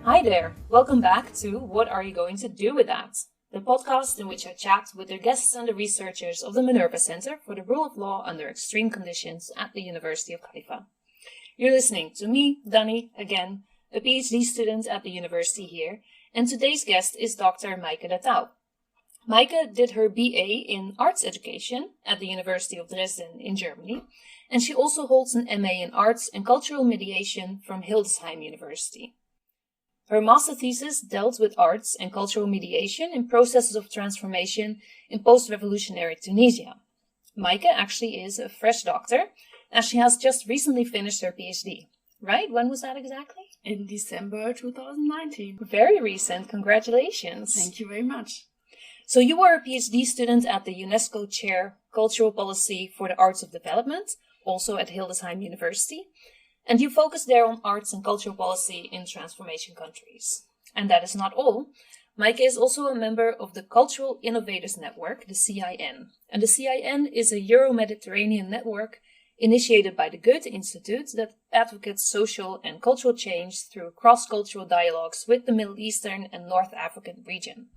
Hi there, welcome back to What Are You Going to Do With That? The podcast in which I chat with the guests and the researchers of the Minerva Center for the Rule of Law under Extreme Conditions at the University of Haifa. You're listening to me, Danni, again, a PhD student at the university here, and today's guest is Dr. Meike Lettau. Meike did her BA in Arts Education at the University of Dresden in Germany, and she also holds an MA in Arts and Cultural Mediation from Hildesheim University. Her master thesis dealt with arts and cultural mediation in processes of transformation in post-revolutionary Tunisia. Meike actually is a fresh doctor, as she has just recently finished her PhD. Right? When was that exactly? In December 2019. Very recent. Congratulations. Thank you very much. So you were a PhD student at the UNESCO Chair Cultural Policy for the Arts of Development, also at Hildesheim University, and you focused there on arts and cultural policy in transformation countries. And that is not all. Meike is also a member of the Cultural Innovators Network, the CIN. And the CIN is a Euro-Mediterranean network initiated by the Goethe Institute that advocates social and cultural change through cross-cultural dialogues with the Middle Eastern and North African region.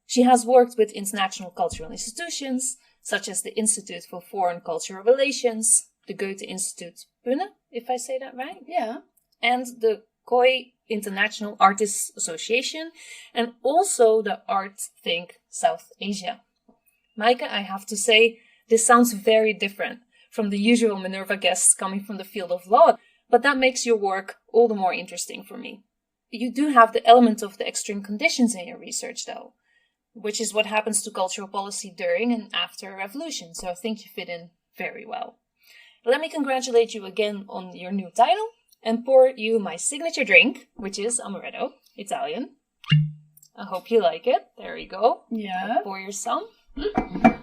She has worked with international cultural institutions, such as the Institute for Foreign Cultural Relations, the Goethe Institute Pune, if I say that right? Yeah. And the KOI International Artists Association, and also the Art Think South Asia. Meike, I have to say, this sounds very different from the usual Minerva guests coming from the field of law, but that makes your work all the more interesting for me. You do have the element of the extreme conditions in your research, though, which is what happens to cultural policy during and after a revolution, so I think you fit in very well. Let me congratulate you again on your new title and pour you my signature drink, which is Amaretto, Italian. I hope you like it. There you go. Yeah. I'll pour you some. A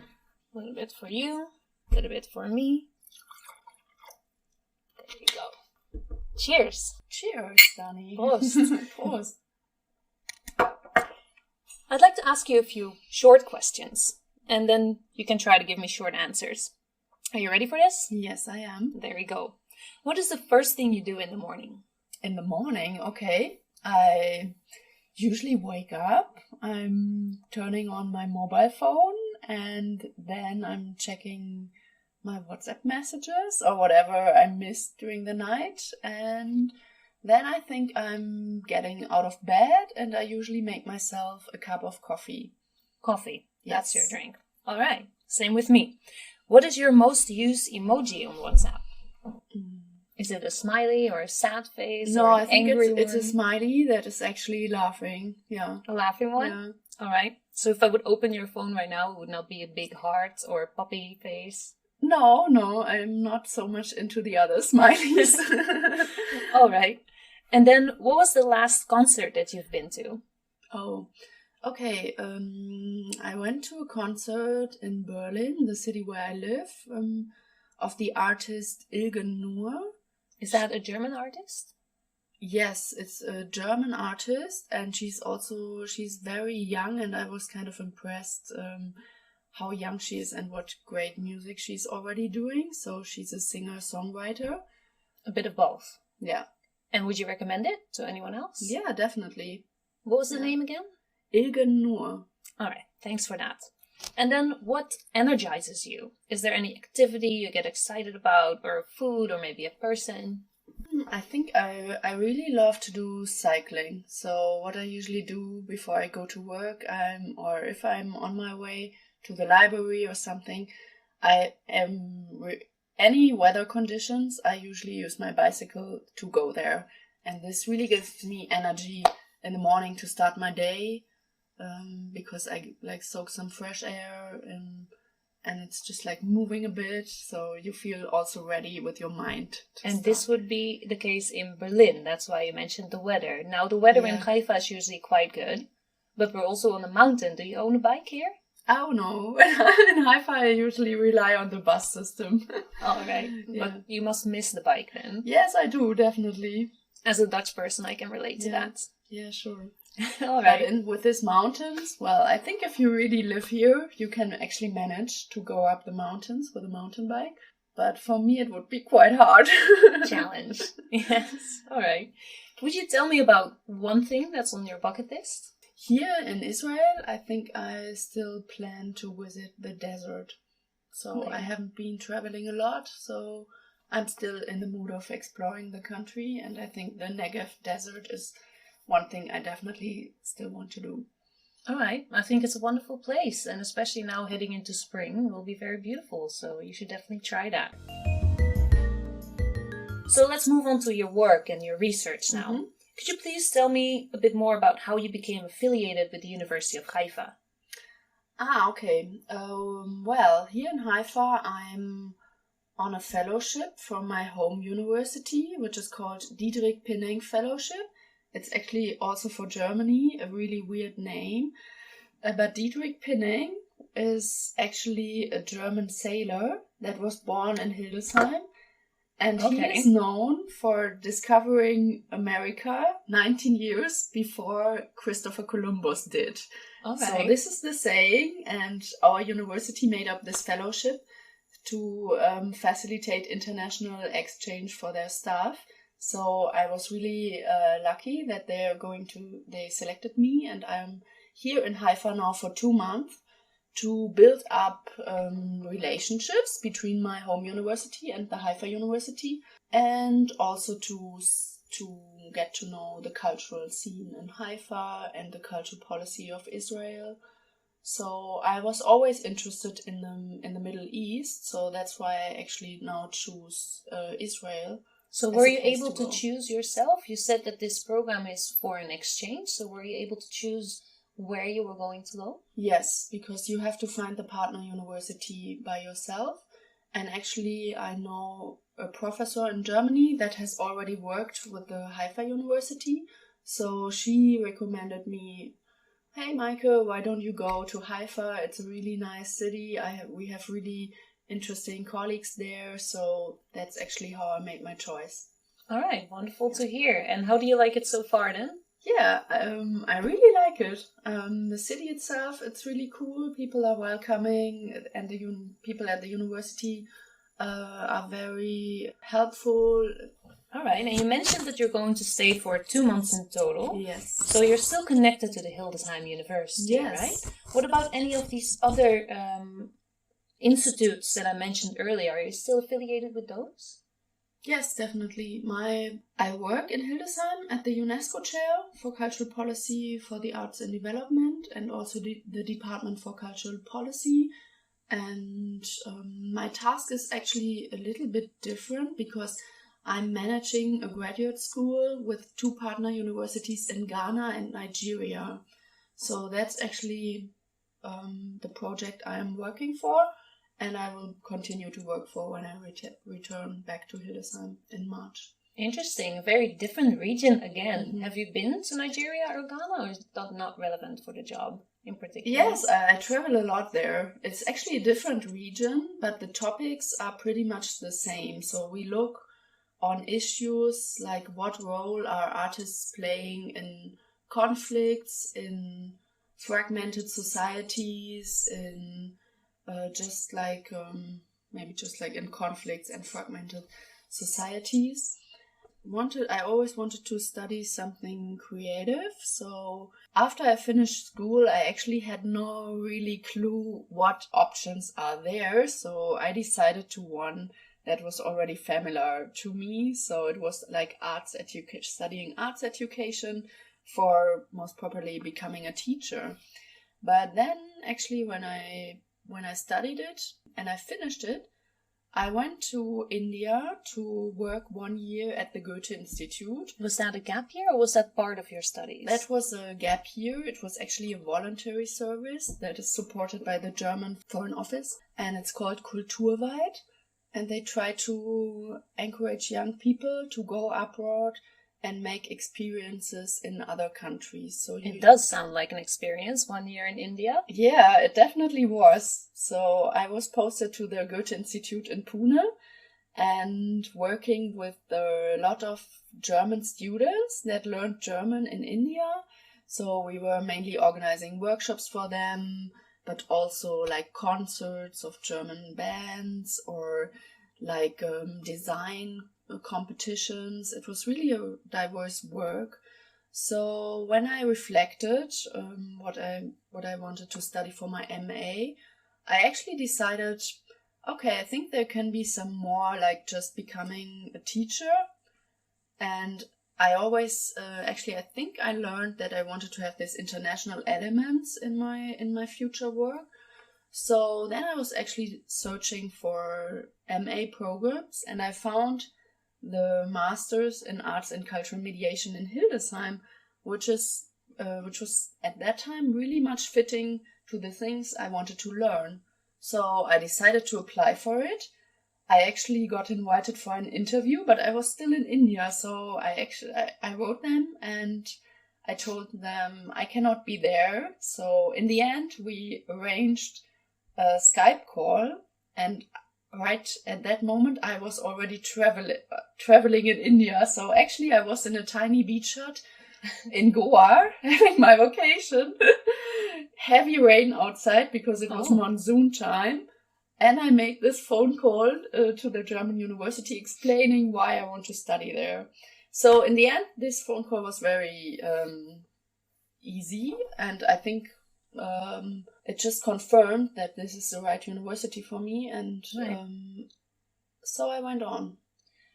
little bit for you, a little bit for me. There you go. Cheers. Cheers, Danni. Prost. Prost. I'd like to ask you a few short questions, and then you can try to give me short answers. Are you ready for this? Yes, I am. There we go. What is the first thing you do in the morning? In the morning, okay. I usually wake up, I'm turning on my mobile phone, and then I'm checking my WhatsApp messages or whatever I missed during the night, and then I think I'm getting out of bed, and I usually make myself a cup of coffee. Coffee. Yes. That's your drink. All right. Same with me. What is your most used emoji on WhatsApp? Is it a smiley or a sad face? No, or an I think angry it's a one? smiley that is actually laughing. Yeah. A laughing one? Yeah. All right. So if I would open your phone right now, it would not be a big heart or a puppy face? No, I'm not so much into the other smileys. All right. And then what was the last concert that you've been to? Oh, okay. I went to a concert in Berlin, the city where I live, of the artist Ilge Nur. Is that a German artist? Yes, it's a German artist, and she's very young, and I was kind of impressed how young she is and what great music she's already doing. So she's a singer-songwriter. A bit of both. Yeah. And would you recommend it to anyone else? Yeah, definitely. What was the name again? Ilge Nur. All right, thanks for that. And then what energizes you? Is there any activity you get excited about, or food, or maybe a person? I think I really love to do cycling. So what I usually do before I go to work, or if I'm on my way to the library or something, any weather conditions, I usually use my bicycle to go there. And this really gives me energy in the morning to start my day, because I like soak some fresh air and it's just like moving a bit, so you feel also ready with your mind. And this would be the case in Berlin. That's why you mentioned the weather. Now, the weather in Haifa is usually quite good, but we're also on a mountain. Do you own a bike here? Oh no, in Haifa I usually rely on the bus system. All right, Yeah. But you must miss the bike then. Yes, I do, definitely. As a Dutch person, I can relate to that. Yeah, sure. All But right. with these mountains, well, I think if you really live here, you can actually manage to go up the mountains with a mountain bike. But for me, it would be quite hard. Challenge. Yes. All right. Would you tell me about one thing that's on your bucket list? Here in Israel, I think I still plan to visit the desert. So Okay. I haven't been traveling a lot, so I'm still in the mood of exploring the country, and I think the Negev desert is one thing I definitely still want to do. All right. I think it's a wonderful place, and especially now heading into spring, will be very beautiful. So you should definitely try that. So let's move on to your work and your research now. Mm-hmm. Could you please tell me a bit more about how you became affiliated with the University of Haifa? Okay. Well, here in Haifa, I'm on a fellowship from my home university, which is called Diederik Pinning Fellowship. It's actually also for Germany, a really weird name. But Diederik Pinning is actually a German sailor that was born in Hildesheim. And he is known for discovering America 19 years before Christopher Columbus did. Okay. So this is the saying, and our university made up this fellowship to facilitate international exchange for their staff. So I was really lucky that they selected me, and I'm here in Haifa now for 2 months to build up relationships between my home university and the Haifa University, and also to get to know the cultural scene in Haifa and the cultural policy of Israel. So I was always interested in the Middle East, so that's why I actually now choose Israel. So were you able to choose yourself? You said that this program is for an exchange, so were you able to choose where you were going to go? Yes, because you have to find the partner university by yourself. And actually, I know a professor in Germany that has already worked with the Haifa University. So she recommended me, hey, Meike, why don't you go to Haifa? It's a really nice city. We have really interesting colleagues there. So that's actually how I made my choice. All right, wonderful to hear. And how do you like it so far then? Yeah, I really like it. The city itself, it's really cool. People are welcoming, and the people at the university are very helpful. All right, and you mentioned that you're going to stay for 2 months in total. Yes. So you're still connected to the Hildesheim University, yes. Right? What about any of these other institutes that I mentioned earlier? Are you still affiliated with those? Yes, definitely. I work in Hildesheim at the UNESCO Chair for Cultural Policy for the Arts and Development, and also the Department for Cultural Policy. And my task is actually a little bit different because I'm managing a graduate school with 2 partner universities in Ghana and Nigeria. So that's actually the project I am working for. And I will continue to work for when I return back to Hildesheim in March. Interesting. A very different region again. Mm-hmm. Have you been to Nigeria or Ghana, or is that not relevant for the job in particular? Yes, I travel a lot there. It's actually a different region, but the topics are pretty much the same. So we look on issues like what role are artists playing in conflicts, in fragmented societies, in just like in conflicts and fragmented societies. I always wanted to study something creative. So after I finished school, I actually had no really clue what options are there. So I decided to one that was already familiar to me. So it was like studying arts education for most properly becoming a teacher. But then actually when I studied it and I finished it, I went to India to work 1 year at the Goethe Institute. Was that a gap year or was that part of your studies? That was a gap year. It was actually a voluntary service that is supported by the German Foreign Office, and it's called Kulturweit. And they try to encourage young people to go abroad and make experiences in other countries. So it does sound like an experience, 1 year in India. Yeah, it definitely was. So I was posted to the Goethe Institute in Pune and working with a lot of German students that learned German in India. So we were mainly organizing workshops for them, but also like concerts of German bands or like design competitions. It was really a diverse work. So when I reflected what I wanted to study for my MA, I actually decided, okay, I think there can be some more, like just becoming a teacher. And I always I think I learned that I wanted to have these international elements in my future work. So then I was actually searching for MA programs, and I found the Masters in Arts and Cultural Mediation in Hildesheim, which was at that time really much fitting to the things I wanted to learn. So I decided to apply for it. I actually got invited for an interview, but I was still in India, so I wrote them and I told them I cannot be there. So in the end, we arranged a Skype call, and right at that moment, I was already traveling in India. So actually, I was in a tiny beach hut in Goa having my vacation. Heavy rain outside because it was monsoon time. And I made this phone call to the German university explaining why I want to study there. So in the end, this phone call was very easy. And I think it just confirmed that this is the right university for me. And so I went on.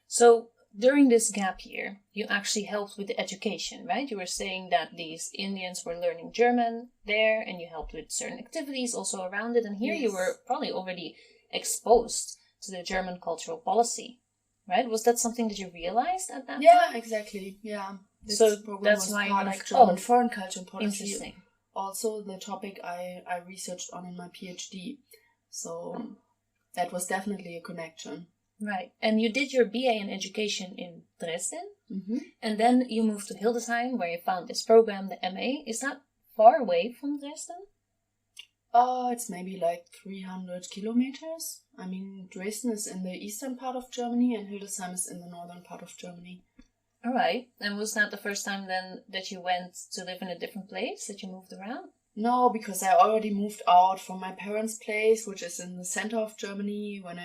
So during this gap year, you actually helped with the education, right? You were saying that these Indians were learning German there, and you helped with certain activities also around it. And here you were probably already exposed to the German cultural policy, right? Was that something that you realized at that time? Yeah, exactly. Yeah. So that's why you're like, German foreign culture policy. Interesting. Also the topic I researched on in my PhD. So that was definitely a connection. Right. And you did your BA in education in Dresden, and then you moved to Hildesheim, where you found this program, the MA. Is that far away from Dresden? It's maybe like 300 kilometers. I mean, Dresden is in the eastern part of Germany, and Hildesheim is in the northern part of Germany. All right. And was that the first time then that you went to live in a different place, that you moved around? No, because I already moved out from my parents' place, which is in the center of Germany, when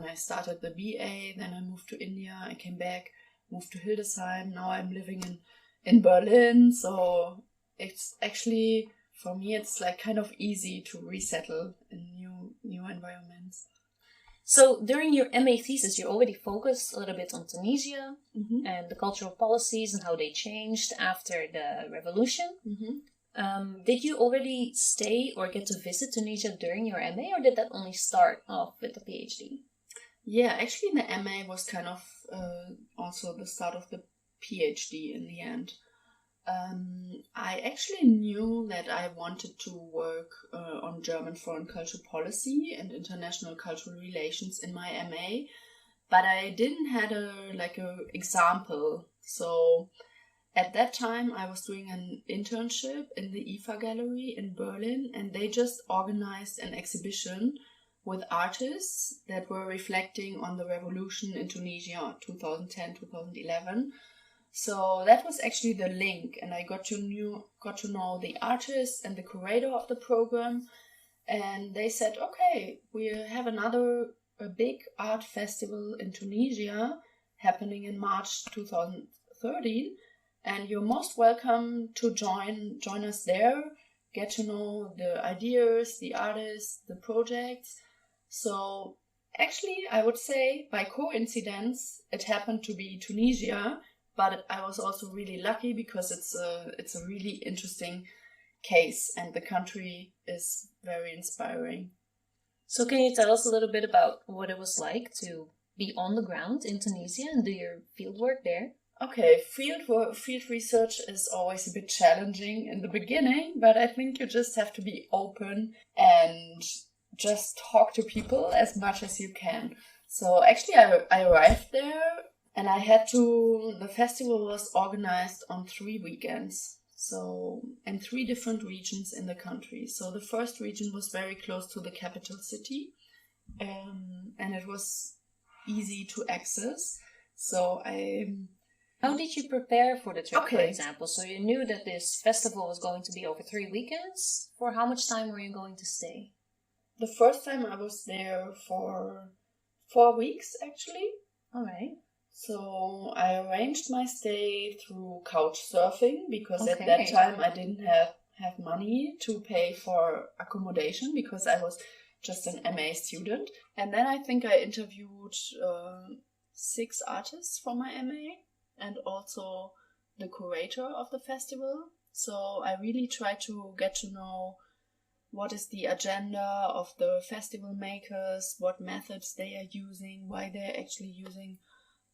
I started the BA. Then I moved to India, I came back, moved to Hildesheim. Now I'm living in Berlin. So it's actually, for me, it's like kind of easy to resettle in new environments. So during your MA thesis, you already focused a little bit on Tunisia and the cultural policies and how they changed after the revolution. Did you already stay or get to visit Tunisia during your MA, or did that only start off with the PhD? Yeah, actually the MA was kind of also the start of the PhD in the end. I actually knew that I wanted to work on German foreign cultural policy and international cultural relations in my MA, but I didn't have a example. So at that time I was doing an internship in the IFA gallery in Berlin, and they just organized an exhibition with artists that were reflecting on the revolution in Tunisia, 2010-2011. So that was actually the link, and I got to know the artist and the curator of the program, and they said, okay, we have a big art festival in Tunisia happening in March 2013, and you're most welcome to join us there, get to know the ideas, the artists, the projects. So actually, I would say by coincidence, it happened to be Tunisia. But I was also really lucky because it's a really interesting case, and the country is very inspiring. So can you tell us a little bit about what it was like to be on the ground in Tunisia and do your fieldwork there? Okay, field research is always a bit challenging in the beginning, but I think you just have to be open and just talk to people as much as you can. So actually I arrived there, and the festival was organized on 3 weekends, so in 3 different regions in the country. So the first region was very close to the capital city, and it was easy to access. So How did you prepare for the trip, for example? So you knew that this festival was going to be over 3 weekends. For how much time were you going to stay? The first time I was there for 4 weeks, actually. All right. So I arranged my stay through couch surfing because at Okay. that time I didn't have money to pay for accommodation because I was just an MA student. And then I think I interviewed 6 artists for my MA and also the curator of the festival. So I really try to get to know what is the agenda of the festival makers, what methods they are using, why they're actually using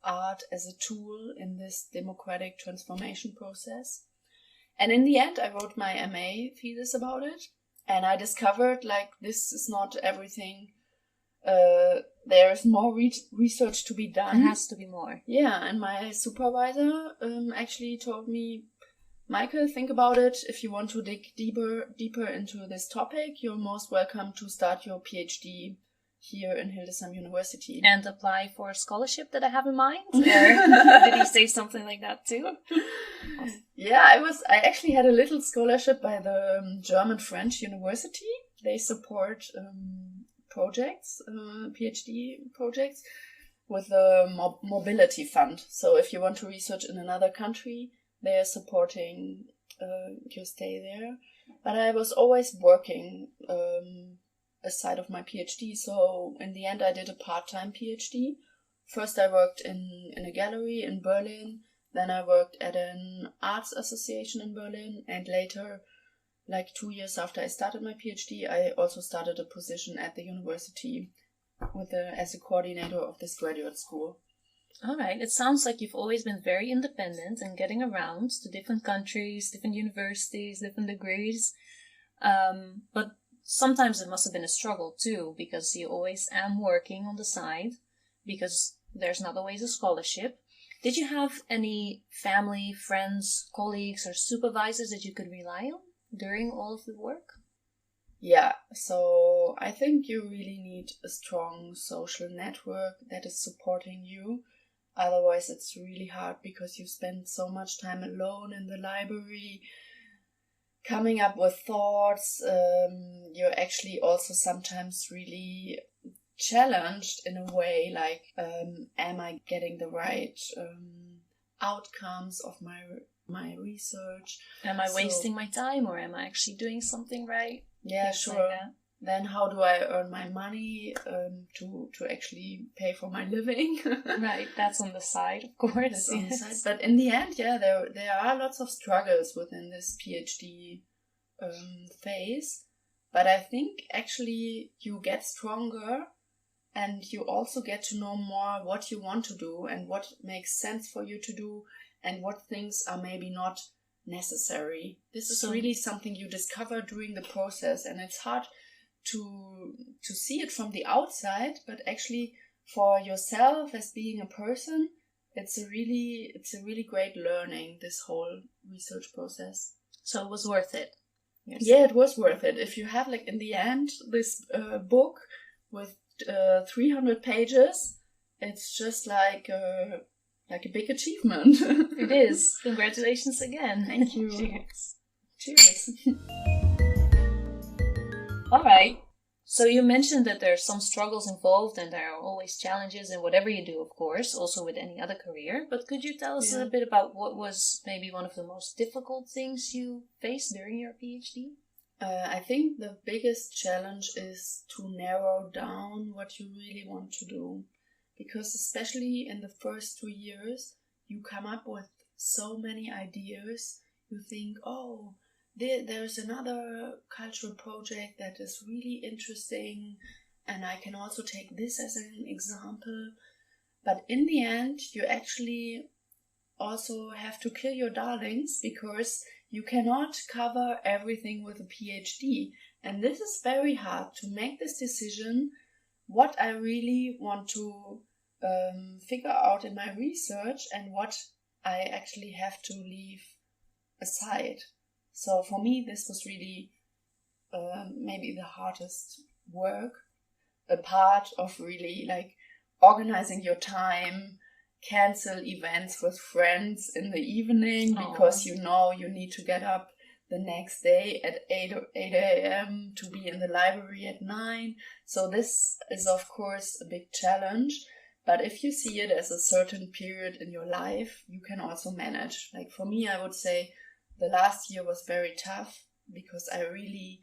art as a tool in this democratic transformation process. And in the end, I wrote my MA thesis about it, and I discovered like this is not everything. There is more research to be done. There has to be more. Yeah, and my supervisor actually told me, Michael, think about it. If you want to dig deeper into this topic, you're most welcome to start your PhD here in Hildesheim University. And apply for a scholarship that I have in mind? Or did he say something like that too? Yeah, I actually had a little scholarship by the German-French University. They support projects, PhD projects, with the mobility fund. So if you want to research in another country, they are supporting your stay there. But I was always working aside of my PhD. So in the end, I did a part-time PhD. First, I worked in a gallery in Berlin. Then I worked at an arts association in Berlin. And later, like 2 years after I started my PhD, I also started a position at the university as a coordinator of this graduate school. All right. It sounds like you've always been very independent and getting around to different countries, different universities, different degrees. But sometimes it must have been a struggle too, because you always am working on the side because there's not always a scholarship. Did you have any family, friends, colleagues, or supervisors that you could rely on during all of the work? Yeah, so I think you really need a strong social network that is supporting you. Otherwise, it's really hard because you spend so much time alone in the library, coming up with thoughts. You're actually also sometimes really challenged in a way, like, am I getting the right outcomes of my research? Am I wasting my time, or am I actually doing something right? Yeah, Things sure. like that. Then how do I earn my money to actually pay for my living? Right, that's on the side, of course. That's on the side. But in the end, yeah, there are lots of struggles within this PhD phase. But I think actually you get stronger, and you also get to know more what you want to do and what makes sense for you to do and what things are maybe not necessary. This is really something you discover during the process, and it's hard to see it from the outside, but actually for yourself as being a person, it's a really great learning, this whole research process. So it was worth it. Yes. Yeah, it was worth it. If you have, like, in the end, this book with 300 pages, it's just like a big achievement. It is. Congratulations again. Thank you. Cheers. Cheers. All right. So you mentioned that there are some struggles involved and there are always challenges in whatever you do, of course, also with any other career. But could you tell us a bit about what was maybe one of the most difficult things you faced during your PhD? I think the biggest challenge is to narrow down what you really want to do. Because especially in the first 2 years, you come up with so many ideas. You think, oh, there's another cultural project that is really interesting, and I can also take this as an example. But in the end, you actually also have to kill your darlings, because you cannot cover everything with a PhD. And this is very hard to make this decision, what I really want to figure out in my research and what I actually have to leave aside. So for me, this was really maybe the hardest work, a part of really like organizing your time, cancel events with friends in the evening because you know you need to get up the next day at 8 a.m. to be in the library at 9. So this is of course a big challenge. But if you see it as a certain period in your life, you can also manage. Like for me, I would say the last year was very tough because I really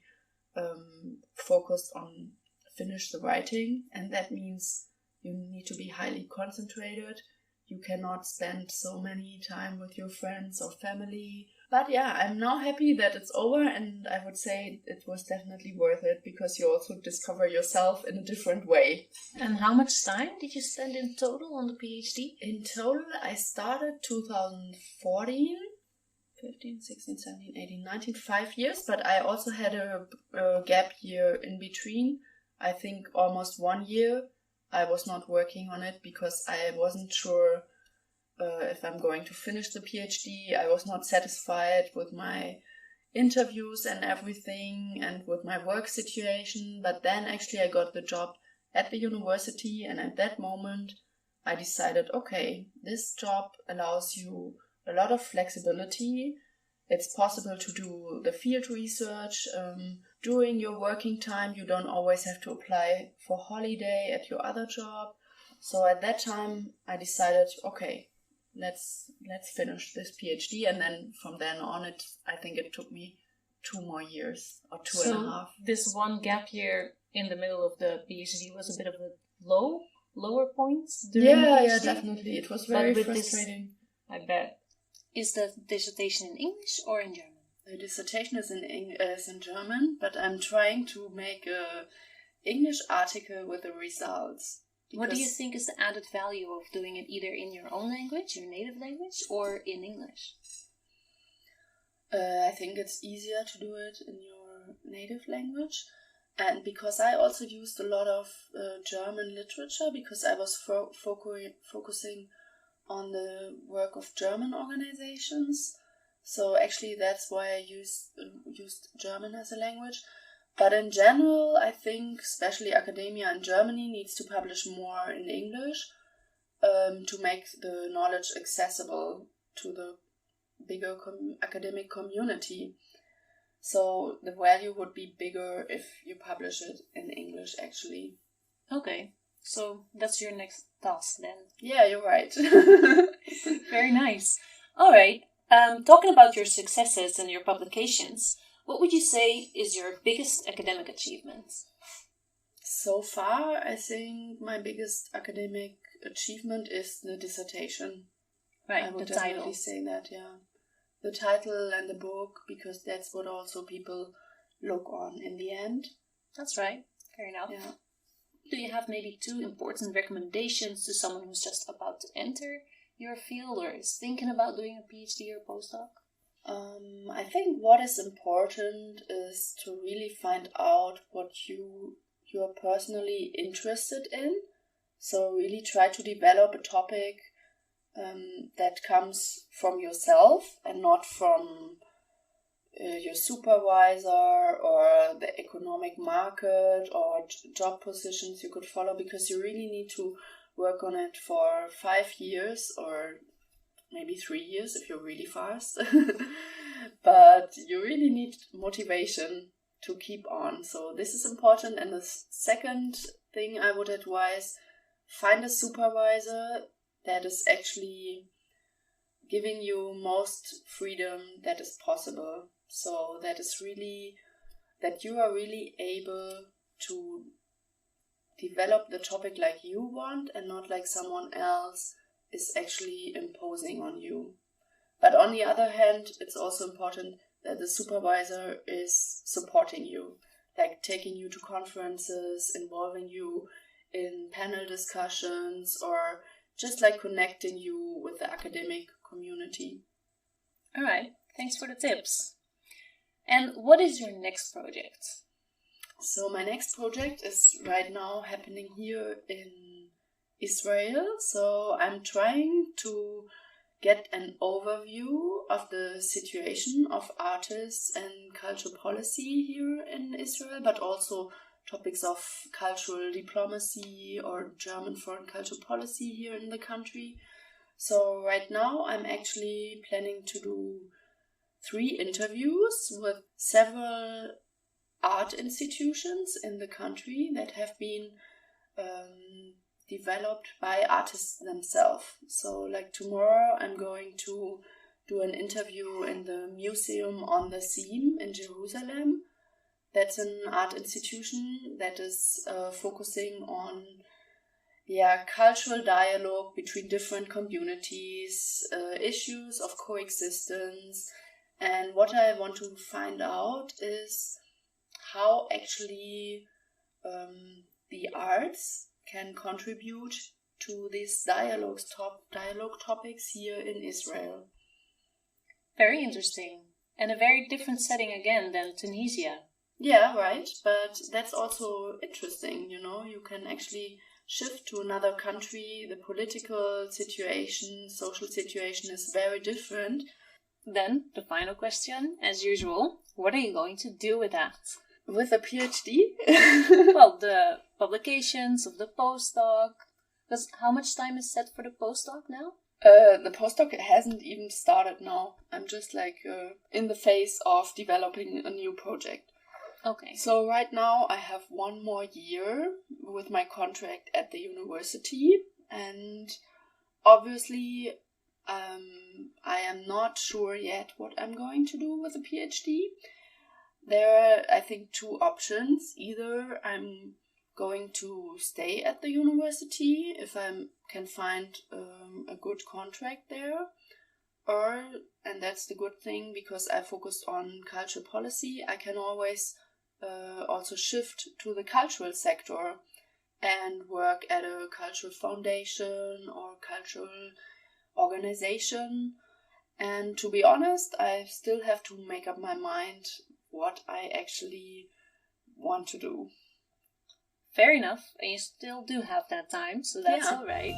focused on finish the writing, and that means you need to be highly concentrated. You cannot spend so many time with your friends or family. But yeah, I'm now happy that it's over, and I would say it was definitely worth it because you also discover yourself in a different way. And how much time did you spend in total on the PhD? In total, I started 2014, 15, 16, 17, 18, 19, 5 years, but I also had a gap year in between. I think almost 1 year. I was not working on it because I wasn't sure if I'm going to finish the PhD. I was not satisfied with my interviews and everything and with my work situation. But then actually I got the job at the university, and at that moment I decided, okay, this job allows you a lot of flexibility. It's possible to do the field research during your working time. You don't always have to apply for holiday at your other job. So at that time I decided, okay, let's finish this PhD, and then from then on I think it took me 2 more years or two and a half. This one gap year in the middle of the PhD was a bit of a lower point during the PhD? Yeah, definitely. It was very frustrating. I bet. Is the dissertation in English or in German? The dissertation is in German, but I'm trying to make a English article with the results. What do you think is the added value of doing it either in your own language, your native language, or in English? I think it's easier to do it in your native language. And because I also used a lot of German literature, because I was focusing on the work of German organizations. So actually that's why I used German as a language. But in general, I think especially academia in Germany needs to publish more in English to make the knowledge accessible to the bigger academic community. So the value would be bigger if you publish it in English, actually. Okay, so that's your next task then. Yeah, you're right. Very nice. All right, talking about your successes and your publications, what would you say is your biggest academic achievement? So far, I think my biggest academic achievement is the dissertation. Right, I would the definitely title. say that, yeah. The title and the book, because that's what also people look on in the end. That's right. Fair enough. Yeah. Do you have maybe 2 important recommendations to someone who's just about to enter your field or is thinking about doing a PhD or postdoc? I think what is important is to really find out what you're personally interested in. So really try to develop a topic that comes from yourself and not from your supervisor or the economic market or job positions you could follow, because you really need to work on it for 5 years or maybe 3 years if you're really fast. But you really need motivation to keep on. So this is important. And the second thing I would advise, find a supervisor that is actually giving you most freedom that is possible. So that you are really able to develop the topic like you want and not like someone else is actually imposing on you. But on the other hand, it's also important that the supervisor is supporting you, like taking you to conferences, involving you in panel discussions, or just like connecting you with the academic community. All right, thanks for the tips. And what is your next project? So my next project is right now happening here in Israel. So I'm trying to get an overview of the situation of artists and cultural policy here in Israel, but also topics of cultural diplomacy or German foreign cultural policy here in the country. So right now I'm actually planning to do 3 interviews with several art institutions in the country that have been developed by artists themselves. So like tomorrow I'm going to do an interview in the Museum on the Seam in Jerusalem. That's an art institution that is focusing on cultural dialogue between different communities, issues of coexistence. And what I want to find out is how actually the arts can contribute to these dialogue topics here in Israel. Very interesting. And a very different setting again than Tunisia. Yeah, right. But that's also interesting, you can actually shift to another country. The political situation, social situation is very different. Then, the final question, as usual, what are you going to do with that? With a PhD? Well, the publications of the postdoc. Because how much time is set for the postdoc now? The postdoc hasn't even started now. I'm just in the phase of developing a new project. Okay. So right now I have 1 more year with my contract at the university, and obviously I am not sure yet what I'm going to do with a PhD. There are, I think, 2 options. Either I'm going to stay at the university if I can find a good contract there, or, and that's the good thing because I focused on cultural policy, I can always also shift to the cultural sector and work at a cultural foundation or cultural organization. And to be honest, I still have to make up my mind what I actually want to do. Fair enough, and you still do have that time, so that's all right.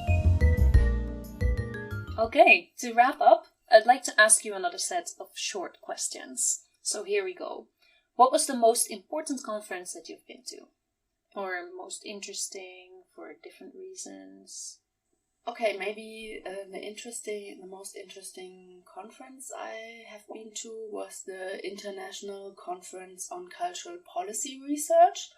Okay, to wrap up, I'd like to ask you another set of short questions. So here we go. What was the most important conference that you've been to? Or most interesting for different reasons? Okay, maybe the most interesting conference I have been to was the International Conference on Cultural Policy Research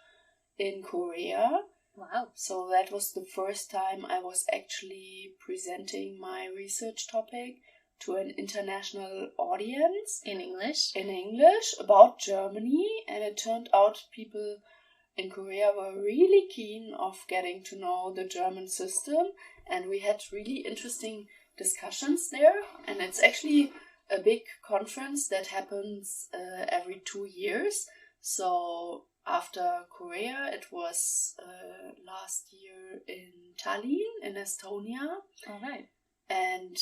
in Korea. Wow. So that was the first time I was actually presenting my research topic to an international audience. In English? In English, about Germany. And it turned out people in Korea were really keen of getting to know the German system. And we had really interesting discussions there. And it's actually a big conference that happens every 2 years. So after Korea, it was last year in Tallinn, in Estonia. All right. And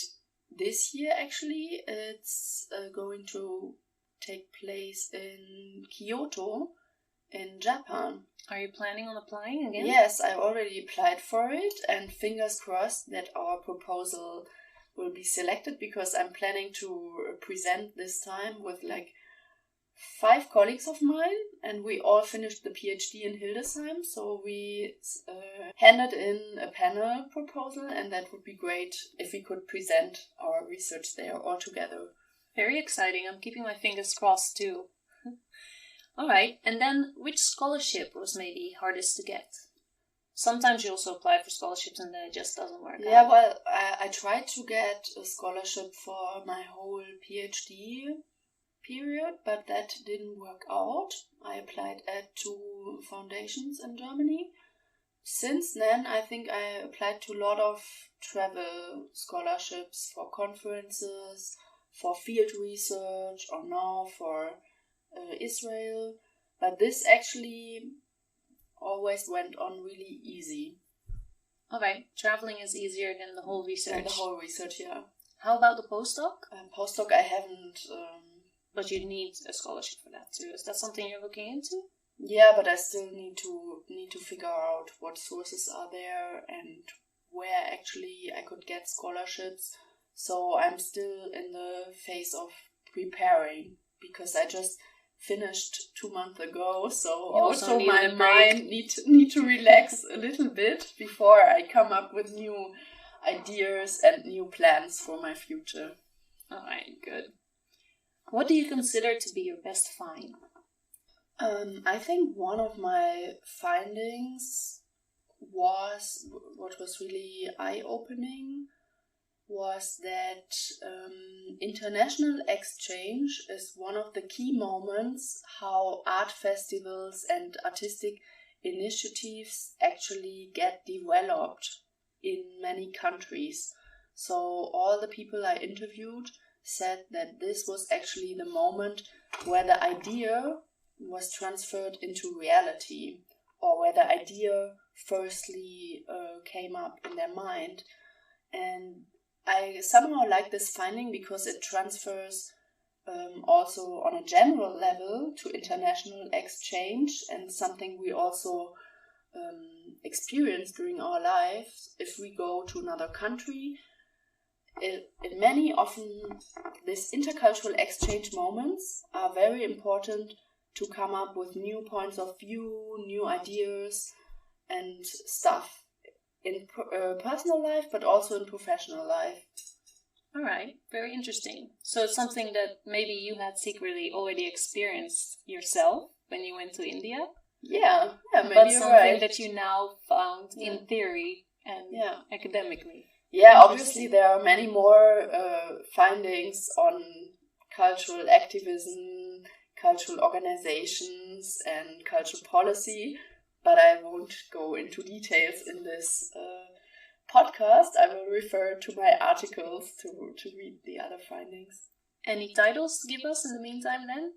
this year, actually, it's going to take place in Kyoto, in Japan. Are you planning on applying again? Yes, I already applied for it, and fingers crossed that our proposal will be selected, because I'm planning to present this time with 5 colleagues of mine, and we all finished the PhD in Hildesheim, so we handed in a panel proposal, and that would be great if we could present our research there all together. Very exciting. I'm keeping my fingers crossed too. All right, and then which scholarship was maybe hardest to get? Sometimes you also apply for scholarships and then it just doesn't work out. Yeah, well, I tried to get a scholarship for my whole PhD period, but that didn't work out. I applied at 2 foundations in Germany. Since then, I think I applied to a lot of travel scholarships for conferences, for field research, or now for Israel. But this actually always went on really easy. Okay, traveling is easier than the whole research. Than the whole research, yeah. How about the postdoc? Postdoc, I haven't. But you need a scholarship for that too. Is that something you're looking into? Yeah, but I still need to figure out what sources are there and where actually I could get scholarships. So I'm still in the phase of preparing, because I just finished 2 months ago. So also my mind need to relax a little bit before I come up with new ideas and new plans for my future. All right, good. What do you consider to be your best find? I think one of my findings what was really eye-opening was that international exchange is one of the key moments how art festivals and artistic initiatives actually get developed in many countries. So all the people I interviewed said that this was actually the moment where the idea was transferred into reality, or where the idea firstly came up in their mind. And I somehow like this finding because it transfers also on a general level to international exchange, and something we also experience during our lives if we go to another country. In many often these intercultural exchange moments are very important to come up with new points of view, new ideas and stuff in personal life, but also in professional life. All right, very interesting. So it's something that maybe you had secretly already experienced yourself when you went to India? Yeah, maybe but you're something right. that you now found in theory and academically. Yeah, obviously there are many more findings on cultural activism, cultural organizations and cultural policy, but I won't go into details in this podcast. I will refer to my articles to read the other findings. Any titles to give us in the meantime then,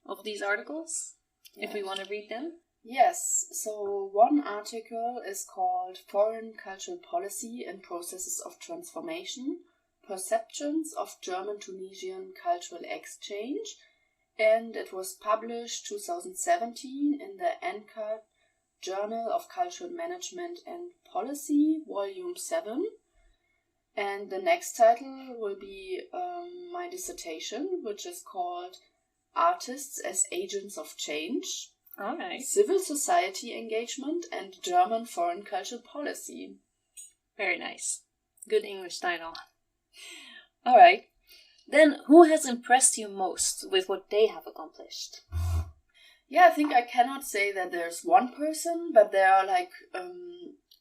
of these articles, if we want to read them? Yes, so one article is called Foreign Cultural Policy and Processes of Transformation, Perceptions of German-Tunisian Cultural Exchange, and it was published 2017 in the NCAT Journal of Cultural Management and Policy, Volume 7. And the next title will be my dissertation, which is called Artists as Agents of Change. All right. Civil Society Engagement and German Foreign Cultural Policy. Very nice. Good English title. All right. Then, who has impressed you most with what they have accomplished? Yeah, I think I cannot say that there's one person, but there are like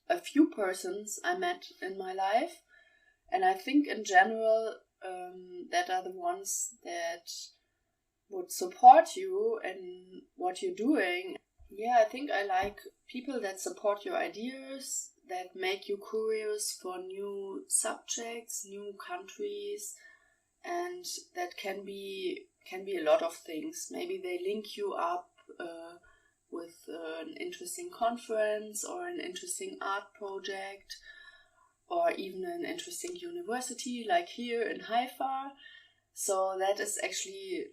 a few persons I met in my life. And I think in general, that are the ones that would support you in what you're doing. Yeah, I think I like people that support your ideas, that make you curious for new subjects, new countries, and that can be a lot of things. Maybe they link you up with an interesting conference or an interesting art project, or even an interesting university like here in Haifa. So that is actually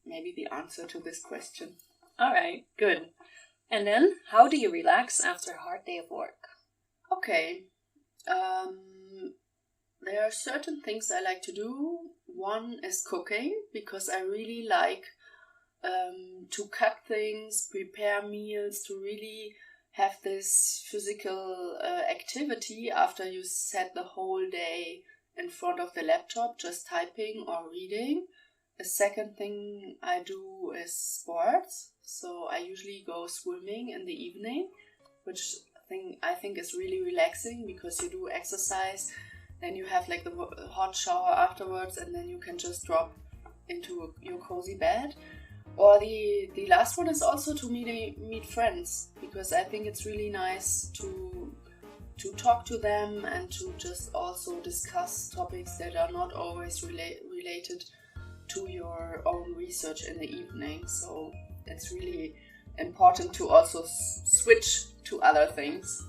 maybe the answer to this question. All right, good. And then, how do you relax after a hard day of work? Okay. There are certain things I like to do. One is cooking, because I really like to cut things, prepare meals, to really have this physical activity after you sat the whole day in front of the laptop just typing or reading. The second thing I do is sports. So I usually go swimming in the evening, which I think is really relaxing, because you do exercise, then you have like the hot shower afterwards, and then you can just drop into your cozy bed. Or the last one is also to meet friends, because I think it's really nice to talk to them and to just also discuss topics that are not always related to your own research in the evening. So it's really important to also switch to other things.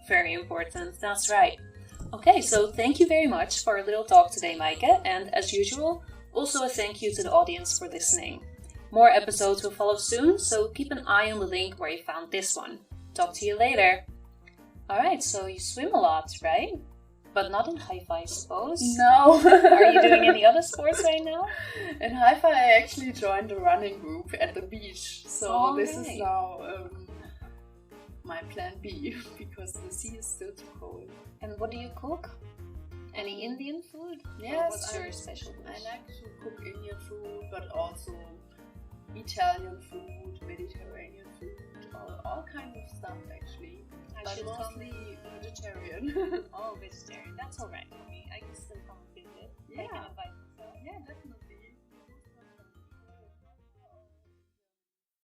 Very important, that's right. Okay, so thank you very much for a little talk today, Meike, and as usual, also a thank you to the audience for listening. More episodes will follow soon, so keep an eye on the link where you found this one. Talk to you later. Alright, so you swim a lot, right? But not in Haifa, I suppose. No. Are you doing any other sports right now? In Haifa, I actually joined a running group at the beach. So this is now my plan B, because the sea is still too cold. And what do you cook? Any Indian food? Yes. What's your special dish? I like to cook Indian food, but also Italian food, Mediterranean food, all all kinds of stuff actually, but should mostly vegetarian. Oh, vegetarian. That's alright for me. I can still come and visit. I Yeah. can invite